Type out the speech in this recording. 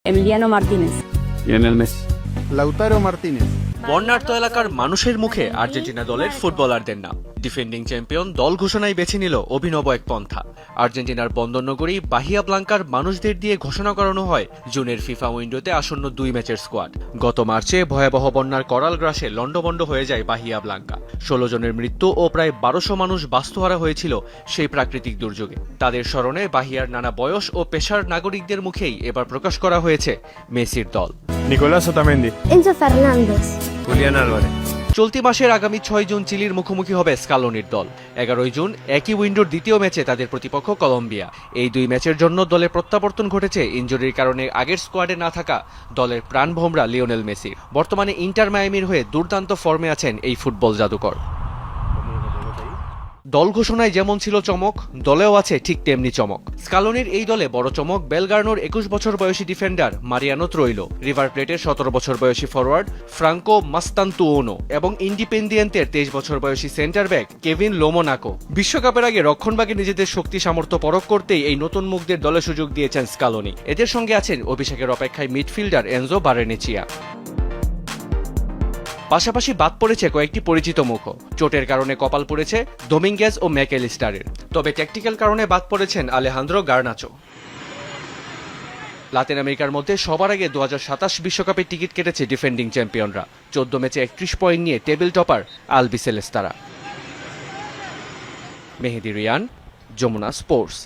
Emiliano Martínez. Lionel Messi. Lautaro Martínez. বন্যার্ত এলাকার মানুষের মুখে আর্জেন্টিনা দলের ফুটবলারদের নাম। ডিফেন্ডিং চ্যাম্পিয়ন দল ঘোষণায় বেছে নিল অভিনব এক পন্থা। আর্জেন্টিনার বন্দরনগরী বাহিয়া ব্লাঙ্কার মানুষদের দিয়ে ঘোষণা করানো হয় জুনের ফিফা উইন্ডোতে আসন্ন 2 ম্যাচের স্কোয়াড। গত মার্চে ভয়াবহ বন্যার করাল গ্রাসে লন্ডভন্ড হয়ে যায় বাহিয়া ব্লাঙ্কা। 16 জনের মৃত্যু ও প্রায় 1200 মানুষ বাস্তুহারা হয়েছিল সেই প্রাকৃতিক দুর্যোগে। তাদের স্মরণে বাহিয়ার নানা বয়স ও পেশার নাগরিকদের মুখেই এবার প্রকাশ করা হয়েছে মেসির দল। Nicolás Otamendi. Enzo Fernández. Julián Álvarez. চলতি মাসের আগামী 6 জুন চিলির মুখোমুখি হবে স্কালোনির দল। 11 জুন একই উইন্ডোর দ্বিতীয় ম্যাচে তাদের প্রতিপক্ষ কলম্বিয়া। এই 2 ম্যাচের জন্য দলে প্রত্যাবর্তন ঘটেছে ইনজুরির কারণে আগের স্কোয়াডে না থাকা দলের প্রাণভোমরা লিওনেল মেসির। বর্তমানে ইন্টার মায়ামির হয়ে দুর্দান্ত ফর্মে আছেন এই ফুটবল জাদুকর। দল ঘোষণায় যেমন ছিল চমক, দলেও আছে ঠিক তেমনি চমক। স্কালোনির এই দলে বড় চমক বেলগার্নোর 21 বছর বয়সী ডিফেন্ডার মারিয়ানো ত্রৈলো, রিভার প্লেটের 17 বছর বয়সী ফরওয়ার্ড ফ্রাঙ্কো মাস্তান্তুওনো এবং ইন্ডিপেন্ডিয়েন্টের 23 বছর বয়সী সেন্টার ব্যাক কেভিন লোমোনাকো। বিশ্বকাপের আগে রক্ষণভাগে নিজেদের শক্তি সামর্থ্য পরখ করতেই এই নতুন মুখদের দলে সুযোগ দিয়েছেন স্কালোনি। এদের সঙ্গে আছেন অভিষেকের অপেক্ষায় মিডফিল্ডার এনজো বারেনেচিয়া। পাশাপাশি বাদ পড়েছে কয়েকটি পরিচিত মুখও। চোটের কারণে কপাল পড়েছে ডোমিঙ্গেজ ও ম্যাকেলিস্টারের, তবে ট্যাকটিক্যাল কারণে বাদ পড়েছেন আলেহান্দ্রো গার্নাচো। লাতিন আমেরিকার মধ্যে সবার আগে 2027 বিশ্বকাপের টিকিট কেটেছে ডিফেন্ডিং চ্যাম্পিয়নরা। 14 ম্যাচে 31 পয়েন্ট নিয়ে টেবিল টপার আলবিসেলেস্তারা। মেহেদি রিয়ান, যমুনা স্পোর্টস।